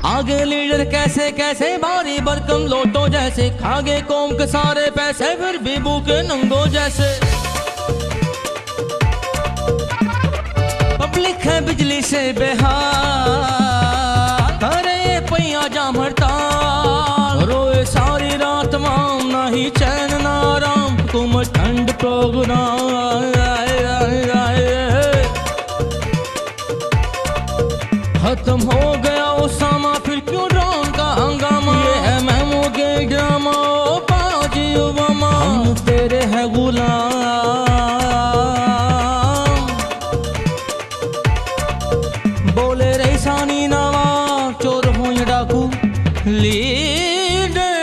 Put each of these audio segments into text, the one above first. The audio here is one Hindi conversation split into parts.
आगे लीडर कैसे कैसे भारी भरकम लोटो जैसे, खागे कौम के सारे पैसे फिर भी भूखे नंगो जैसे। पब्लिक है बिजली से बेहाल, करे पैया जाम हड़ताल, रोए सारी रात माम, ना ही चैन ना आराम, हुकूमत ठंड प्रोग्राम। खत्म हो गया ओसामा फिर क्यों ड्रोन का हंगामा, ये है मेमो के ड्रामा, बाजी ओबामा, हम तेरे है गुलाम। बोले रईसानी नवा चोर हो या डाकू, लीडर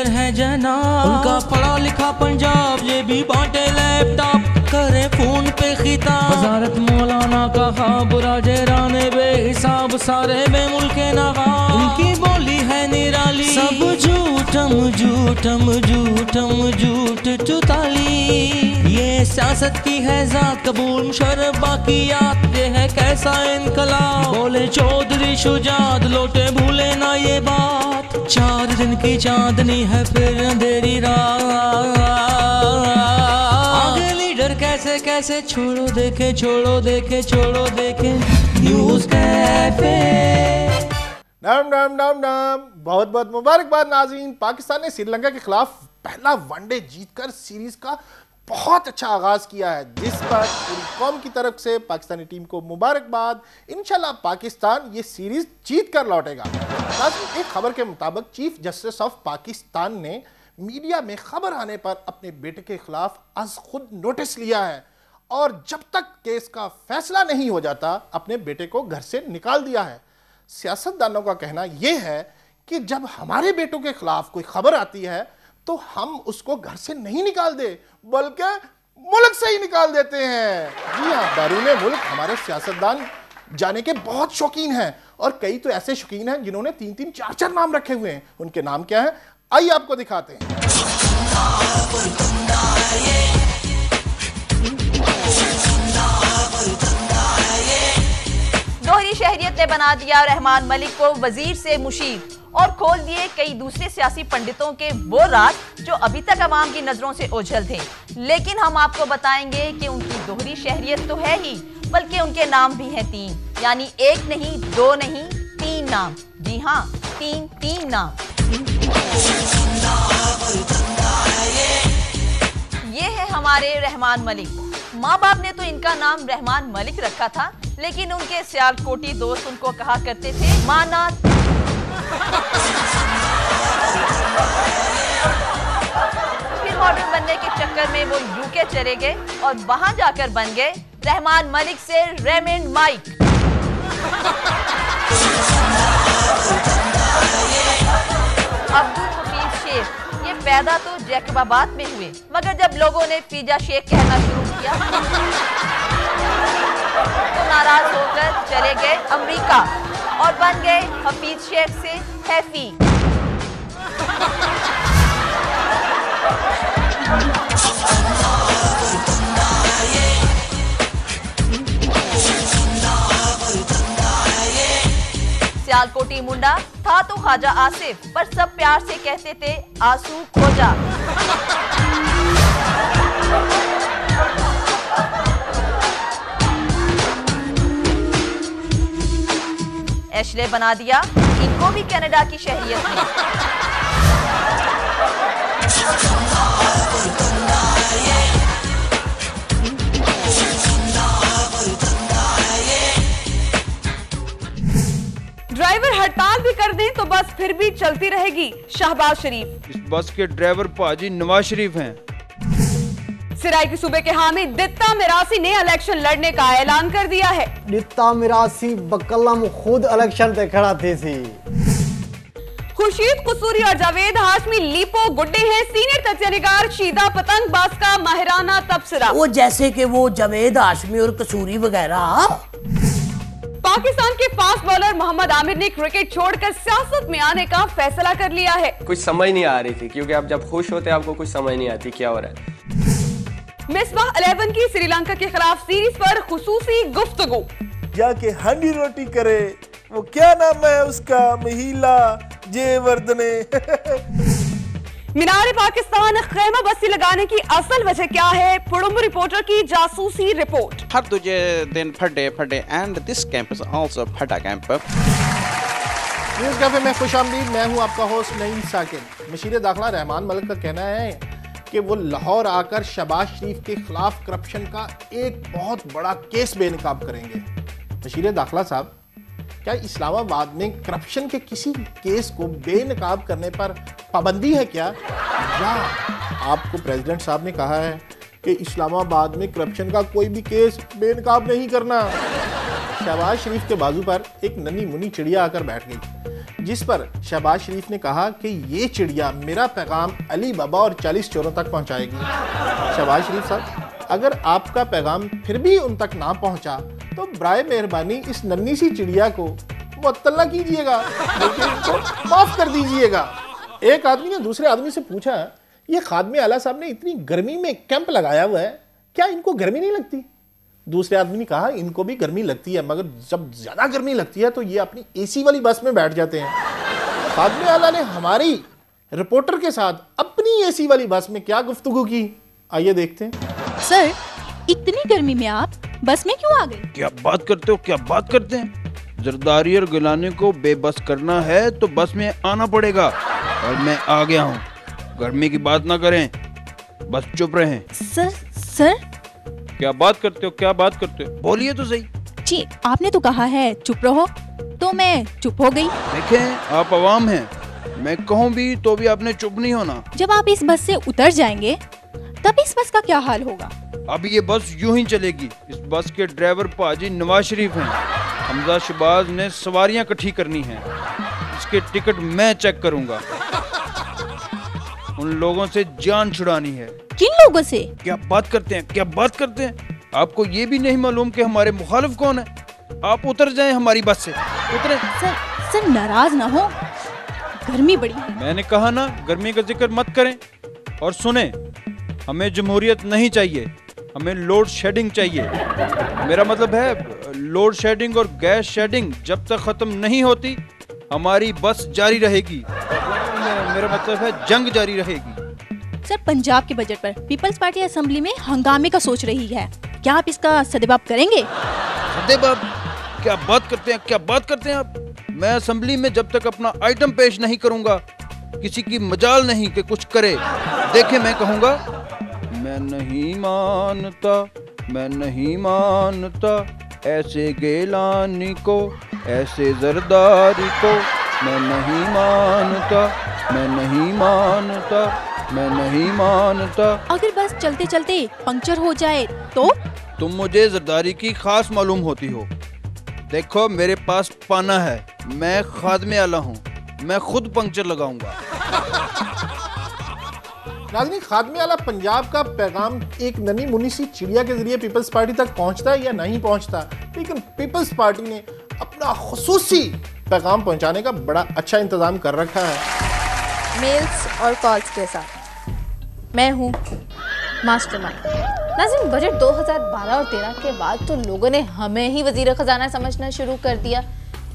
है जनाब, उनका पढ़ा लिखा पंजाब, ये भी बांटे लैपटॉप, करे फोन पे खिताब। वजारत मौलाना का ख्वाब, राजे बेहिसाब, सारे बेमुल्के नवाब, उनकी बोली है निराली, सब झूठम झूठम झूठम झूठ चुताली। ये सियासत की है जात, कबूल मुशर्रफ बाकियात, ये है कैसा इनकलाब, बोले चौधरी शुजात, लोटे भूले ना ये बात, 4 दिन की चांदनी है फिर अंधेरी रात। आगे लीडर कैसे कैसे, छोड़ो देखे छोड़ो देखे छोड़ो देखे न्यूज़ कैफे। नाम नाम नाम नाम, बहुत बहुत मुबारकबाद नाज़रीन। पाकिस्तान ने श्रीलंका के खिलाफ पहला वनडे जीतकर सीरीज का बहुत अच्छा आगाज किया है, जिस पर पूरी कौम की तरफ से पाकिस्तानी टीम को मुबारकबाद। इंशाल्लाह पाकिस्तान ये सीरीज जीत कर लौटेगा। नाज़रीन, एक खबर के मुताबिक चीफ जस्टिस ऑफ पाकिस्तान ने मीडिया में खबर आने पर अपने बेटे के खिलाफ आज खुद नोटिस लिया है और जब तक केस का फैसला नहीं हो जाता अपने बेटे को घर से निकाल दिया है। सियासतदानों का कहना यह है कि जब हमारे बेटों के खिलाफ कोई खबर आती है तो हम उसको घर से नहीं निकाल दे बल्कि मुल्क से ही निकाल देते हैं। जी हाँ, बैरूने मुल्क हमारे सियासतदान जाने के बहुत शौकीन हैं और कई तो ऐसे शौकीन हैं जिन्होंने 3-3 4-4 नाम रखे हुए हैं। उनके नाम क्या है, आइए आपको दिखाते हैं। दोहरी शहरियत ने बना दिया रहमान मलिक को वजीर से मुशीर और खोल दिए कई दूसरे सियासी पंडितों के वो राज जो अभी तक अवाम की नजरों से ओझल थे। लेकिन हम आपको बताएंगे कि उनकी दोहरी शहरियत तो है ही, बल्कि उनके नाम भी हैं 3, यानी 1 नहीं 2 नहीं 3 नाम। जी हाँ, 3 नाम। ये है हमारे रहमान मलिक। माँ बाप ने तो इनका नाम रहमान मलिक रखा था, लेकिन उनके सियालकोटी दोस्त उनको कहा करते थे माना। फिर मॉडल बनने के चक्कर में वो यूके चले गए और वहां जाकर बन गए रहमान मलिक से रेमंड माइक। अब्दुल हफीज शेख ये पैदा तो जैकबाबाद में हुए, मगर जब लोगों ने पिज़्ज़ा शेख कहना शुरू किया तो नाराज होकर चले गए अमेरिका और बन गए हफीज शेख से हैफी। सियालकोटी मुंडा था तो ख्वाजा आसिफ, पर सब प्यार से कहते थे आंसू खोजा। एशले बना दिया इनको भी कनाडा की शहरियत ने। ड्राइवर हड़ताल भी कर दें तो बस फिर भी चलती रहेगी। शहबाज शरीफ। इस बस के ड्राइवर पाजी नवाज शरीफ हैं। सिराई के सूबे के हामिद दित्ता मिरासी ने इलेक्शन लड़ने का ऐलान कर दिया है। दित्ता मिरासी बकलम खुद इलेक्शन पे खड़ा थे सी। खुर्शीद कसूरी और जावेद हाशमी लीपो गुड्डे हैं। सीनियर तथ्यनिगार शीदा पतंगबाज का माहिराना तबसरा। वो जैसे कि वो जावेद हाशमी और कसूरी वगैरह। पाकिस्तान के फास्ट बॉलर मोहम्मद आमिर ने क्रिकेट छोड़कर सियासत में आने का फैसला कर लिया है। कुछ समझ नहीं आ रही थी, क्योंकि आप जब खुश होते आपको कुछ समझ नहीं आती क्या हो रहा है। मिसबाह 11 की श्रीलंका के खिलाफ सीरीज पर खुसूसी गुफ्तगू। जाके हांडी रोटी करे वो क्या नाम है उसका, महिला जेवर्धने। मीनार पाकिस्तान खैमा बस्ती लगाने की असल वजह क्या है? पुड़ुम रिपोर्टर की जासूसी रिपोर्ट। हर दूजे दिन फटे and this camp is also फटा कैंप। न्यूज़ कैफे में खुशामदीद, मैं हूं आपका होस्ट नईम साकिब। मशीर दाखिला रहमान मलिक का कहना है कि वो लाहौर आकर शहबाज शरीफ के खिलाफ करप्शन का एक बहुत बड़ा केस बेनकाब करेंगे। मशीर दाखिला साहब, क्या इस्लामाबाद में करप्शन के किसी केस को बेनकाब करने पर पाबंदी है क्या? या आपको प्रेसिडेंट साहब ने कहा है कि इस्लामाबाद में करप्शन का कोई भी केस बेनकाब नहीं करना? शहबाज शरीफ के बाजू पर एक नन्ही मुन्नी चिड़िया आकर बैठ गई, जिस पर शहबाज शरीफ ने कहा कि ये चिड़िया मेरा पैगाम अली बाबा और 40 चोरों तक पहुंचाएगी। शहबाज शरीफ साहब, अगर आपका पैगाम फिर भी उन तक ना पहुंचा तो बराए मेहरबानी इस नन्ही सी चिड़िया को मुअत्तल ना कीजिएगा, बल्कि इनको माफ कर दीजिएगा। एक आदमी ने दूसरे आदमी से पूछा, ये खादमे आला साहब ने इतनी गर्मी में कैंप लगाया हुआ है, क्या इनको गर्मी नहीं लगती? दूसरे आदमी ने कहा, इनको भी गर्मी लगती है, मगर जब ज्यादा गर्मी लगती है तो ये अपनी एसी वाली बस में बैठ जाते हैं। खादमे आला ने हमारी रिपोर्टर के साथ अपनी एसी वाली बस में क्या गुफ्तगू की, आइए देखते हैं। सर, इतनी गर्मी में आप बस में क्यों आ गए? क्या बात करते हो, क्या बात करते हैं? जरदारी और गिलानी को बेबस करना है तो बस में आना पड़ेगा, और मैं आ गया हूँ। गर्मी की बात ना करें, बस चुप रहें। सर क्या बात करते हो, क्या बात करते हो? बोलिए तो सही। जी, आपने तो कहा है चुप रहो, तो मैं चुप हो गई। देखें, आप अवाम हैं, मैं कहूँ भी तो भी आपने चुप नहीं होना। जब आप इस बस से उतर जाएंगे तब इस बस का क्या हाल होगा? अब ये बस यूं ही चलेगी। इस बस के ड्राइवर पाजी नवाज शरीफ हैं। हमजा शहबाज ने सवारियां इकट्ठी करनी हैं, इसके टिकट मैं चेक करूंगा। उन लोगों से जान छुड़ानी है। किन लोगों से? क्या बात करते हैं, क्या बात करते हैं? आपको ये भी नहीं मालूम कि हमारे मुखालिफ कौन है? आप उतर जाएं हमारी बस से, उतरे। सर नाराज ना हो, गर्मी बड़ी है। मैंने कहा ना, गर्मी का जिक्र मत करें। और सुने, हमें जमहूरियत नहीं चाहिए, हमें लोड शेडिंग चाहिए। मेरा मतलब है लोड शेडिंग और गैस शेडिंग जब तक खत्म नहीं होती हमारी बस जारी रहेगी। मेरा मतलब है जंग जारी रहेगी। सर, पंजाब के बजट पर पीपल्स पार्टी असेंबली में हंगामे का सोच रही है, क्या आप इसका सदेबाब करेंगे? सदेबाब? क्या बात करते हैं, क्या बात करते हैं आप? मैं असेंबली में जब तक अपना आइटम पेश नहीं करूंगा किसी की मजाल नहीं कि कुछ करे। देखे, मैं कहूंगा, मैं नहीं मानता, मैं नहीं मानता ऐसे गेलानी को, ऐसे जरदारी को। मैं नहीं मानता, मैं नहीं मानता, मैं नहीं मानता। अगर बस चलते चलते पंक्चर हो जाए तो? तुम मुझे जरदारी की खास मालूम होती हो। देखो, मेरे पास पाना है, मैं खादमे आला हूँ, मैं खुद पंक्चर लगाऊंगा। नाज़रीन, खादमे आला पंजाब का पैगाम एक नन्ही मुन्नी सी चिड़िया के जरिए पीपल्स पार्टी तक पहुंचता है या नहीं पहुंचता, लेकिन पीपल्स पार्टी ने अपना खुसूसी पैगाम पहुंचाने का बड़ा अच्छा इंतजाम कर रखा है। मेल्स और कॉल्स के साथ मैं हूँ मास्टरमाइंड। नाज़रीन, बजट 2012 और 13 के बाद तो लोगों ने हमें ही वजीर खजाना समझना शुरू कर दिया।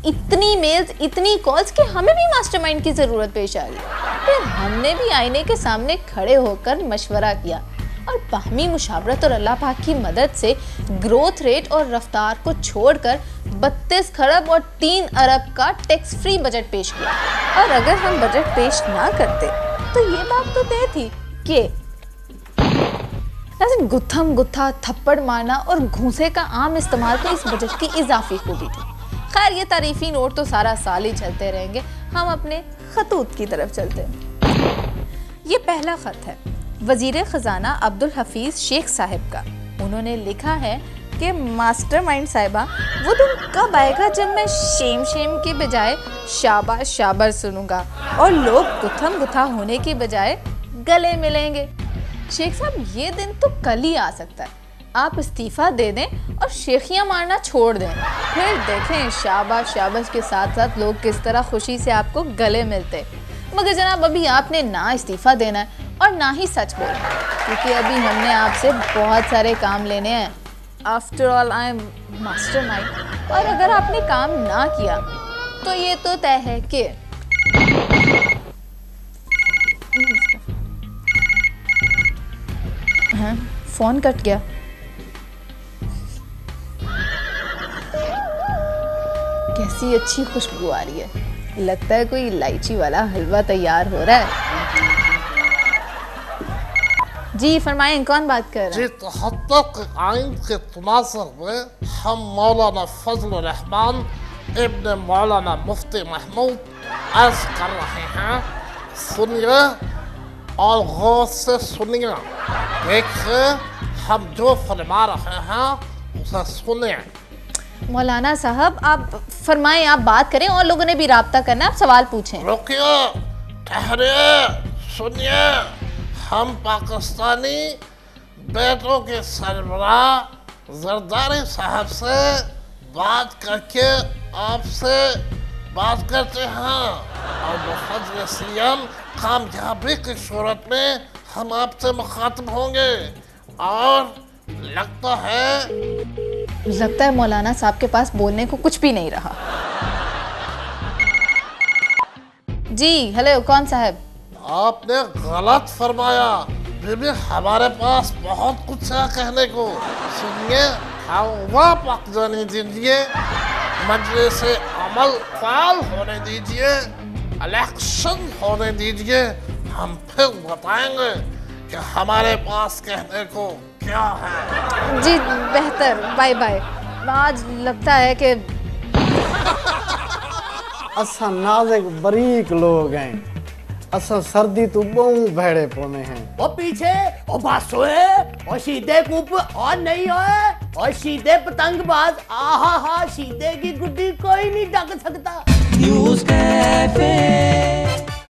इतनी मेल्स, इतनी कॉल्स कि हमें भी मास्टरमाइंड की ज़रूरत पेश आ गई। फिर हमने भी आईने के सामने खड़े होकर मशवरा किया और बाहमी मुशावरत और अल्लाह पाक की मदद से ग्रोथ रेट और रफ्तार को छोड़कर 32 खरब और 3 अरब का टैक्स फ्री बजट पेश किया। और अगर हम बजट पेश ना करते तो ये बात तो तय थी कि गुत्थम गुत्था, थप्पड़ मारना और घूंसे का आम इस्तेमाल तो इस बजट की इजाफी खूबी थी। खैर, ये तारीफी नोट तो सारा साल ही चलते रहेंगे, हम अपने खतूत की तरफ चलते हैं। ये पहला खत है वजीर खजाना अब्दुल हफीज शेख साहिब का। उन्होंने लिखा है कि मास्टरमाइंड साहिबा, वो दिन कब आएगा जब मैं शेम शेम के बजाय शाबाश शाबाश सुनूंगा और लोग गुत्थम गुत्था होने के बजाय गले मिलेंगे। शेख साहब, ये दिन तो कल ही आ सकता है। आप इस्तीफा दे दें और शेखियाँ मारना छोड़ दें, फिर देखें शाबाश शाबाश के साथ साथ लोग किस तरह खुशी से आपको गले मिलते। मगर जनाब, अभी आपने ना इस्तीफा देना है और ना ही सच बोलना, क्योंकि अभी हमने आपसे बहुत सारे काम लेने हैं। After all, I am mastermind. और अगर आपने काम ना किया तो ये तो तय है कि हाँ, फोन कट गया। कैसी अच्छी खुशबू आ रही है, लगता है कोई इलायची वाला हलवा तैयार हो रहा है। जी फरमाएं, कौन बात कर रहा है? जी तहक़्क़ुक़ आइन के तनाज़ुर में हम मौलाना फजल रहमान इब्न मौलाना मुफ्ती महमूद अर्ज कर रहे हैं। सुनिए और गौर से सुनिए, देखिए हम जो फरमा रहे हैं उसे सुनिए। मौलाना साहब आप फरमाएं, आप बात करें और लोगों ने भी राब्ता करना, आप सवाल पूछें। रुकिए, ठहरिए, सुनिए। हम पाकिस्तानी बेटों के सरबराह जरदारी साहब से बात करके आपसे बात करते हैं और बफज़्ल सीएम कामयाबी की सूरत में हम आपसे मुखातिब होंगे। और लगता है मौलाना साहब के पास बोलने को कुछ भी नहीं रहा। जी हेलो, कौन साहब? आपने गलत फरमाया बीबी, हमारे पास बहुत कुछ है कहने को। सुनिए, हवा पक जाने दीजिए, मजलिस अमल फाल होने दीजिए, इलेक्शन होने दीजिए, हम फिर बताएंगे कि हमारे पास कहने को क्या है। जी बेहतर, बाय बाय। आज लगता है कि असा नाजुक बरीक लोग हैं, असा सर्दी तो बहु भेड़े पोने हैं। वो पीछे और बासोए और सीधे कूप और नहीं होए और सीधे पतंगबाज, आहा हा, सीधे की गुड्डी कोई नहीं ढक सकता। News cafe